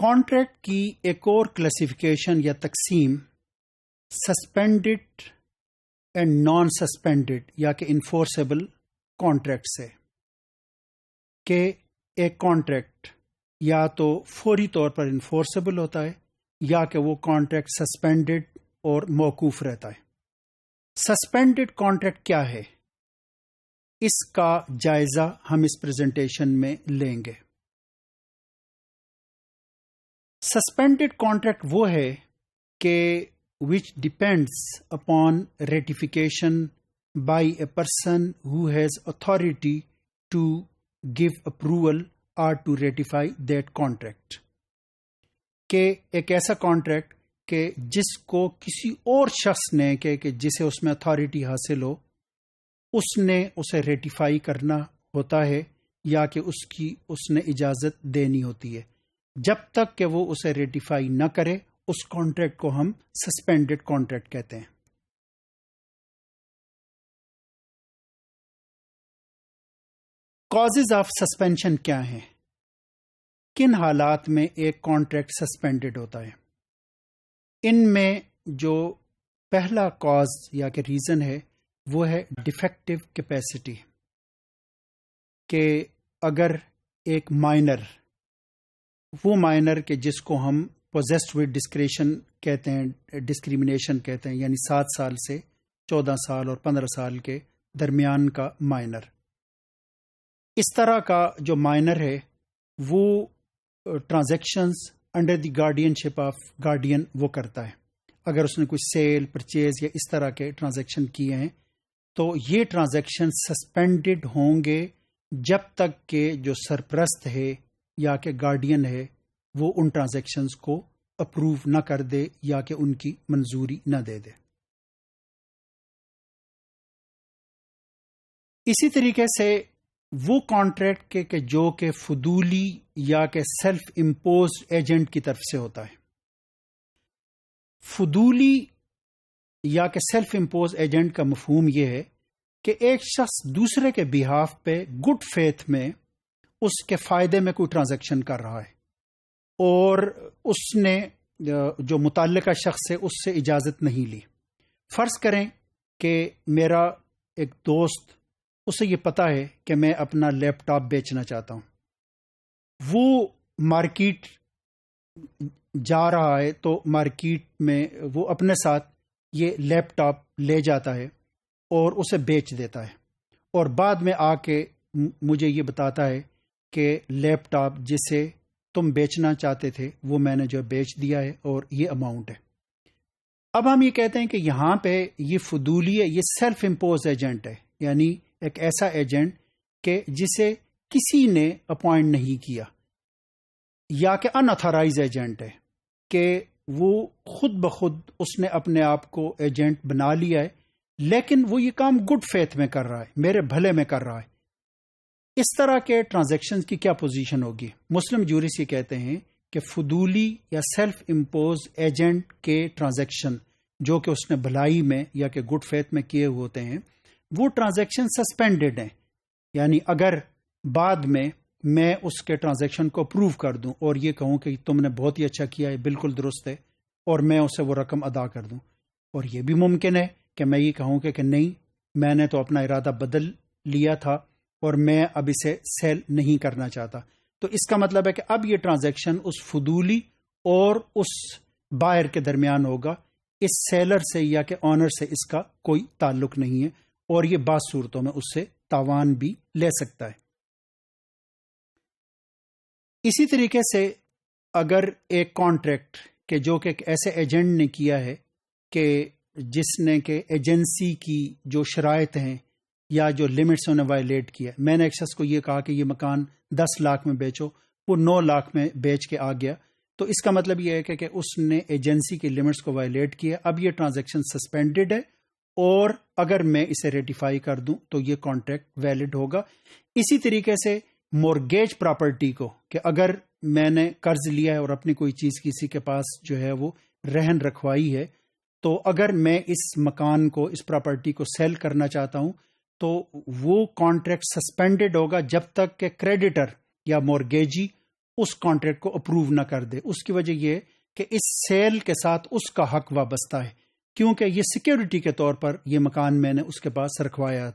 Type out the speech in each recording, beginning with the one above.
Contract کی ایک اور کلاسیفیکیشن یا تقسیم سسپینڈڈ اینڈ نان سسپینڈڈ یا کہ انفورسیبل کانٹریکٹ سے، کہ ایک کانٹریکٹ یا تو فوری طور پر انفورسیبل ہوتا ہے یا کہ وہ کانٹریکٹ سسپینڈڈ اور موقوف رہتا ہے۔ سسپینڈڈ کانٹریکٹ کیا ہے، اس کا جائزہ ہم اس پریزنٹیشن میں لیں گے۔ سسپینڈڈ کانٹریکٹ وہ ہے کہ which depends upon ratification by a person who has authority to give approval or to ratify that contract، کہ ایک ایسا کانٹریکٹ کہ جس کو کسی اور شخص نے کہ جسے اس میں اتھارٹی حاصل ہو، اس نے اسے ریٹیفائی کرنا ہوتا ہے یا کہ اس نے اجازت دینی ہوتی ہے۔ جب تک کہ وہ اسے ریٹیفائی نہ کرے اس کانٹریکٹ کو ہم سسپینڈڈ کانٹریکٹ کہتے ہیں۔ کازز آف سسپینشن کیا ہیں؟ کن حالات میں ایک کانٹریکٹ سسپینڈڈ ہوتا ہے؟ ان میں جو پہلا کاز یا کہ ریزن ہے وہ ہے ڈیفیکٹو کیپیسٹی، کہ اگر ایک مائنر، وہ مائنر کہ جس کو ہم پوزیسڈ ود ڈسکریشن کہتے ہیں، ڈسکریمنیشن کہتے ہیں، یعنی 7 سال سے 14 سال اور 15 سال کے درمیان کا مائنر، اس طرح کا جو مائنر ہے وہ transactions under the guardian ship of guardian وہ کرتا ہے۔ اگر اس نے کوئی سیل، پرچیز یا اس طرح کے ٹرانزیکشن کیے ہیں تو یہ ٹرانزیکشن سسپینڈڈ ہوں گے جب تک کہ جو سرپرست ہے یا کہ گارڈین ہے وہ ان ٹرانزیکشنز کو اپروو نہ کر دے یا کہ ان کی منظوری نہ دے دے۔ اسی طریقے سے وہ کانٹریکٹ کہ جو کہ فضولی یا کہ سیلف امپوزڈ ایجنٹ کی طرف سے ہوتا ہے۔ فضولی یا کہ سیلف امپوز ایجنٹ کا مفہوم یہ ہے کہ ایک شخص دوسرے کے بیہاف پہ گڈ فیتھ میں اس کے فائدے میں کوئی ٹرانزیکشن کر رہا ہے اور اس نے جو متعلقہ شخص ہے اس سے اجازت نہیں لی۔ فرض کریں کہ میرا ایک دوست، اسے یہ پتا ہے کہ میں اپنا لیپ ٹاپ بیچنا چاہتا ہوں، وہ مارکیٹ جا رہا ہے تو مارکیٹ میں وہ اپنے ساتھ یہ لیپ ٹاپ لے جاتا ہے اور اسے بیچ دیتا ہے، اور بعد میں آ کے مجھے یہ بتاتا ہے کہ لیپ ٹاپ جسے تم بیچنا چاہتے تھے وہ میں نے جو بیچ دیا ہے اور یہ اماؤنٹ ہے۔ اب ہم یہ کہتے ہیں کہ یہاں پہ یہ فضولی ہے، یہ سیلف امپوز ایجنٹ ہے، یعنی ایک ایسا ایجنٹ کہ جسے کسی نے اپوائنٹ نہیں کیا، یا کہ ان اتھرائز ایجنٹ ہے کہ وہ خود بخود اس نے اپنے آپ کو ایجنٹ بنا لیا ہے، لیکن وہ یہ کام گڈ فیتھ میں کر رہا ہے، میرے بھلے میں کر رہا ہے۔ اس طرح کے ٹرانزیکشنز کی کیا پوزیشن ہوگی؟ مسلم جورس یہ کہتے ہیں کہ فضولی یا سیلف امپوز ایجنٹ کے ٹرانزیکشن جو کہ اس نے بھلائی میں یا کہ گڈ فیتھ میں کیے ہوتے ہیں، وہ ٹرانزیکشن سسپینڈڈ ہیں، یعنی اگر بعد میں اس کے ٹرانزیکشن کو اپروو کر دوں اور یہ کہوں کہ تم نے بہت ہی اچھا کیا ہے، بالکل درست ہے، اور میں اسے وہ رقم ادا کر دوں، اور یہ بھی ممکن ہے کہ میں یہ کہوں کہ نہیں، میں نے تو اپنا ارادہ بدل لیا تھا اور میں اب اسے سیل نہیں کرنا چاہتا، تو اس کا مطلب ہے کہ اب یہ ٹرانزیکشن اس فضولی اور اس بائر کے درمیان ہوگا، اس سیلر سے یا کہ آنر سے اس کا کوئی تعلق نہیں ہے، اور یہ بعض صورتوں میں اس سے تاوان بھی لے سکتا ہے۔ اسی طریقے سے اگر ایک کانٹریکٹ کہ جو کہ ایک ایسے ایجنٹ نے کیا ہے کہ جس نے کہ ایجنسی کی جو شرائط ہیں یا جو لمٹس انہیں وائلیٹ کیا، میں نے ایک شخص کو یہ کہا کہ یہ مکان 10 لاکھ میں بیچو، وہ 9 لاکھ میں بیچ کے آ گیا، تو اس کا مطلب یہ ہے کہ اس نے ایجنسی کی لمٹس کو وائلیٹ کیا، اب یہ ٹرانزیکشن سسپینڈڈ ہے، اور اگر میں اسے ریٹیفائی کر دوں تو یہ کانٹریکٹ ویلڈ ہوگا۔ اسی طریقے سے مورگیج پراپرٹی کو، کہ اگر میں نے قرض لیا ہے اور اپنی کوئی چیز کسی کے پاس جو ہے وہ رہن رکھوائی ہے، تو اگر میں اس مکان کو، اس پراپرٹی کو سیل کرنا چاہتا ہوں تو وہ کانٹریکٹ سسپینڈڈ ہوگا جب تک کہ کریڈیٹر یا مورگیجی اس کانٹریکٹ کو اپروو نہ کر دے. اس کی وجہ یہ کہ اس سیل کے ساتھ اس کا حق وابستہ ہے، کیونکہ یہ سیکیورٹی کے طور پر یہ مکان میں نے اس کے پاس رکھوایا ہے.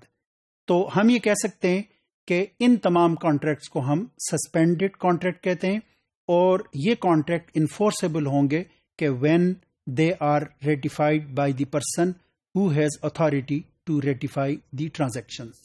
تو ہم یہ کہہ سکتے ہیں کہ ان تمام کانٹریکٹس کو ہم سسپینڈڈ کانٹریکٹ کہتے ہیں، اور یہ کانٹریکٹ انفورسیبل ہوں گے کہ when they are ratified by the person who has authority to ratify the transactions.